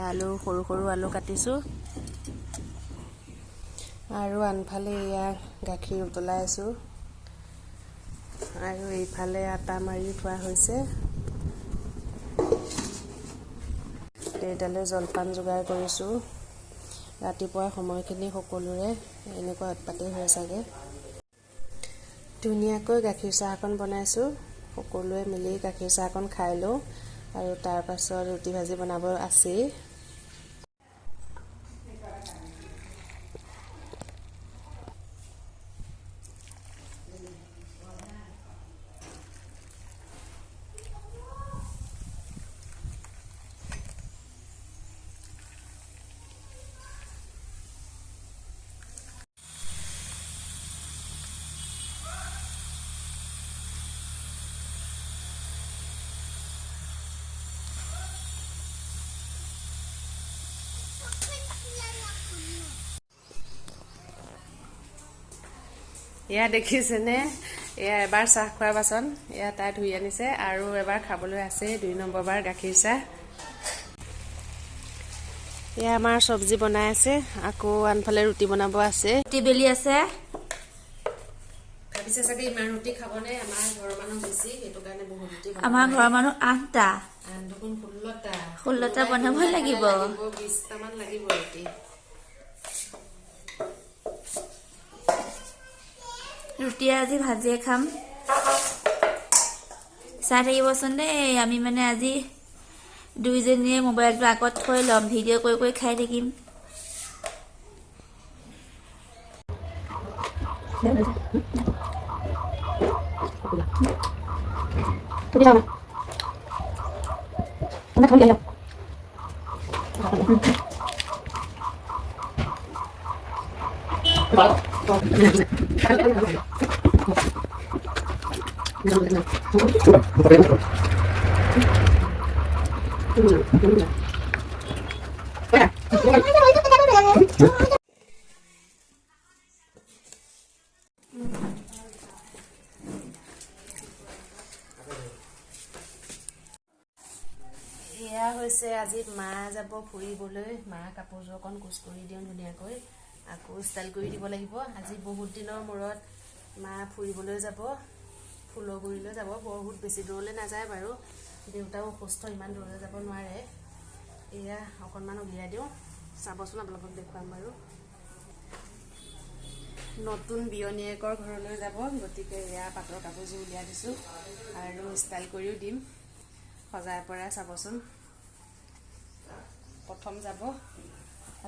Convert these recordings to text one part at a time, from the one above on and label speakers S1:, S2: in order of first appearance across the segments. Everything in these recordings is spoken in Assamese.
S1: আলু সৰু সৰু আলু কাটিছোঁ আৰু আনফালে এয়া গাখীৰ উতলাই আছোঁ আৰু এইফালে আটা মাৰি থোৱা হৈছে দেউতালৈ জলপান যোগাৰ কৰিছোঁ ৰাতিপুৱাৰ সময়খিনি সকলোৰে এনেকুৱা উৎপাতেই হৈ চাগে ধুনীয়াকৈ গাখীৰ চাহ অকণ বনাইছোঁ সকলোৱে মিলি গাখীৰ চাহ অকণ খাই লওঁ আৰু তাৰ পাছত ৰুটি ভাজি বনাব আছেই এয়া দেখিছেনে এয়া এবাৰ চাহ খোৱাৰ বাচন এয়া তাই ধুই আনিছে আৰু এবাৰ খাবলৈ আছে 2 নম্বৰ বাৰ গাখীৰ চাহ এয়া আমাৰ চব্জি বনাই আছে আকৌ আনফালে ৰুটি বনাব আছে
S2: ৰুটি বেলি আছে
S1: ভাবিছে চাগে ইমান ৰুটি খাবনে আমাৰ ঘৰৰ মানুহ বেছি সেইটো কাৰণে বহুত ৰুটি বনাব
S2: আমাৰ ঘৰৰ মানুহ 8টা
S1: দেখোন 16টা
S2: 16টা বনাব লাগিব
S1: 20টা মান লাগিব ৰুটি
S2: ৰুটি আজি ভাজিয়ে খাম চাই থাকিবচোন দেই আমি মানে আজি দুইজনীয়ে মোবাইলটো আগত থৈ ল'ম ভিডিঅ' কৰি কৰি খাই থাকিম
S1: এয়া হৈছে আজি মা যাব ফুৰিবলৈ মা কাপোৰযোৰ অকণ কুচ কৰি দিওঁ ধুনীয়াকৈ আকৌ ষ্টাইল কৰি দিব লাগিব আজি বহুত দিনৰ মূৰত মা ফুৰিবলৈ যাব ফুলগুৰিলৈ যাব বহুত বেছি দূৰলৈ নাযায় বাৰু দেউতাও অসুস্থ ইমান দূৰলৈ যাব নোৱাৰে এয়া অকণমান উলিয়াই দিওঁ চাবচোন আপোনালোকক দেখুৱাম বাৰু নতুন বিয়নীয়েকৰ ঘৰলৈ যাব গতিকে এয়া পাটৰ কাপোৰযোৰ উলিয়াই দিছোঁ আৰু ষ্টাইল কৰিও দিম সজাই পৰাই চাবচোন প্ৰথম যাব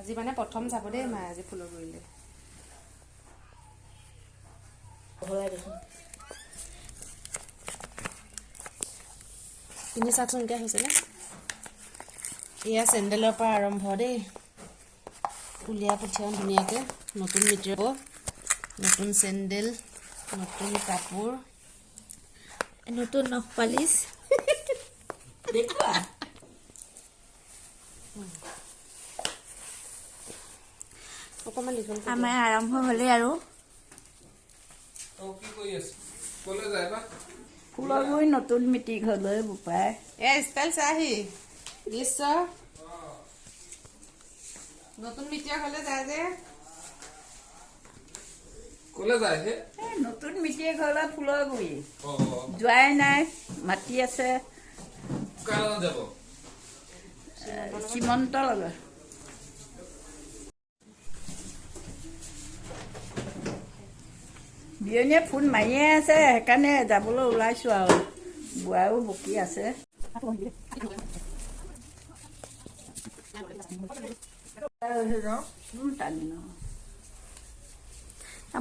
S1: আজি মানে প্ৰথম যাব দেই মা আজি ফুলগুৰিলৈ তিনি চাওকচোন এতিয়া হৈছেনে এয়া চেণ্ডেলৰ পৰা আৰম্ভ দেই উলিয়াই পঠিয়াওঁ ধুনীয়াকৈ নতুন মিটিৰ নতুন চেণ্ডেল নতুন কাপোৰ
S2: নতুন নখ পালিচ দেখুৱা
S1: অকণমান দীঘল
S2: আমাৰ আৰম্ভ হ'লে আৰু
S3: ফুলগুৰি নতুন মিটিং হ'লৈ বোপাই
S1: এ ষ্টাইল চাহি নিশ্চয় নতুন মিটিৰ হ'লে যায় যে
S4: ক'লে যায় হে
S3: নতুন মিটিং হ'লে ফুলগুৰি যোৱাই নাই মাতি আছে
S4: কাৰ লগত যাব
S3: সীমন্ত লগত বিয়নীয়ে ফোন মাৰিয়ে আছে সেইকাৰণে যাবলৈ ওলাইছোঁ আৰু বুঢ়াও বকি আছে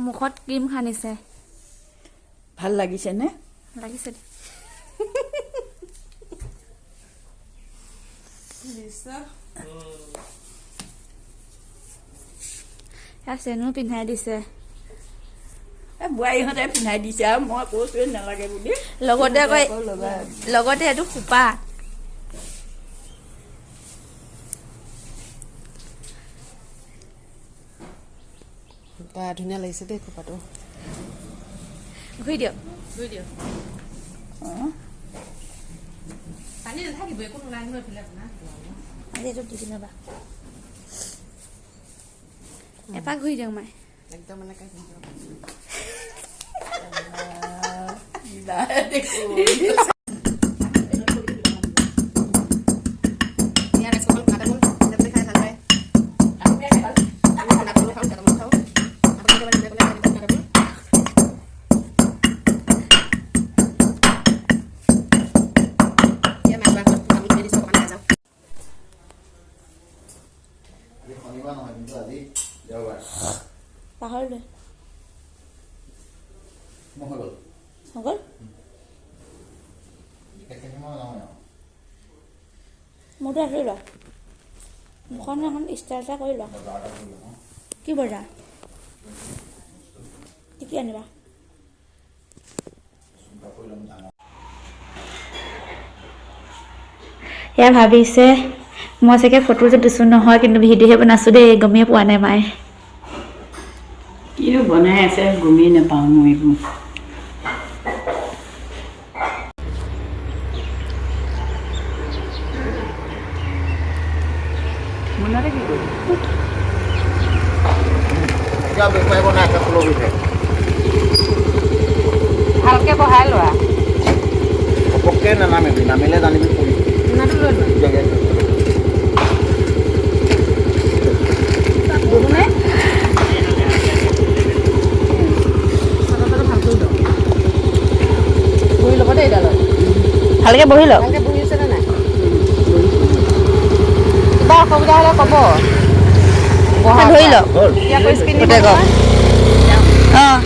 S2: মুখত ক্ৰীম সানিছে
S3: ভাল লাগিছেনে
S2: লাগিছে চেনো পিন্ধাই দিছে
S3: বোৱাৰীহঁতে পিন্ধাই দিছে আৰু মই কৈছোৱে নালাগে বুলি
S2: লগতে লগতে এইটো খোপা
S1: ধুনীয়া লাগিছে দেই খোপাটো
S2: ঘূৰি দিয়ক
S1: পানী নাথাকিব একো নোলাই নহয় এইফালে আপোনাৰ
S2: আজি এইটো দি দিম ৰ'বা এপাক ঘূৰি দিওঁ মায়ে
S1: একদম এনেকৈ ঘূৰি যাব। ইয়াৰ ৰাইজসকল ভাত আপুনি খাই ভাল পায়। আমি নাখাওঁ, খাওঁ, খাওঁ, খাওঁ। আপুনি একেবাৰে ধুনীয়াকৈ খাই দিছে ভাতবোৰ। এতিয়া মাছ ভাত আমি থৈ দিছোঁ, অকণমান খাই যাওঁ।
S5: আজি শনিবাৰ নহয় কিন্তু আজি দেওবাৰ
S2: পাহৰিলোঁ
S5: মই হৈ গ'ল
S2: হৈ গ'ল
S5: মই নহয় আৰু
S2: মোৰতো আহি লোৱা মুখন এখন ষ্টাইল এটা কৰি লোৱা
S5: বজাৰ এটা কৰি লওঁ
S2: কি বজাৰ কি আনিবা
S5: চিন্তা কৰি ল'ম ডাঙৰ
S2: এয়া ভাবিছে মই চাগে ফটো যে দিছোঁ নহয় কিন্তু ভিডিঅ'হে বনাইছোঁ দেই গমেই পোৱা নাই মায়ে
S3: কিনো বনাই আছে গমেই নাপাওঁ মই এইবোৰ মনতে কি কৰিম
S5: এতিয়া বেপাৰ বনাই আছে ফুলৰ বিষয়ে
S3: ভালকৈ বহাই লোৱা
S5: ঘপককৈ নানামিবি নামিলে জানিবি পৰিবি
S1: চুনাটো লৈ লোৱা।
S5: জেগাই
S3: বহুনে
S1: চাদৰটো ভাল কৰি লওঁ। বহি ল'ব দেই এইডালত।
S2: ভালকৈ বহি লওক
S1: ভালকৈ বহি আছেনে নাই? কিবা অসুবিধা হ'লে ক'ব।
S2: ধৰি লওক
S5: হ'ল
S1: এতিয়া কৰি স্ক্ৰীন দিব
S2: গোটেই কওক
S1: নহয়।
S2: অঁ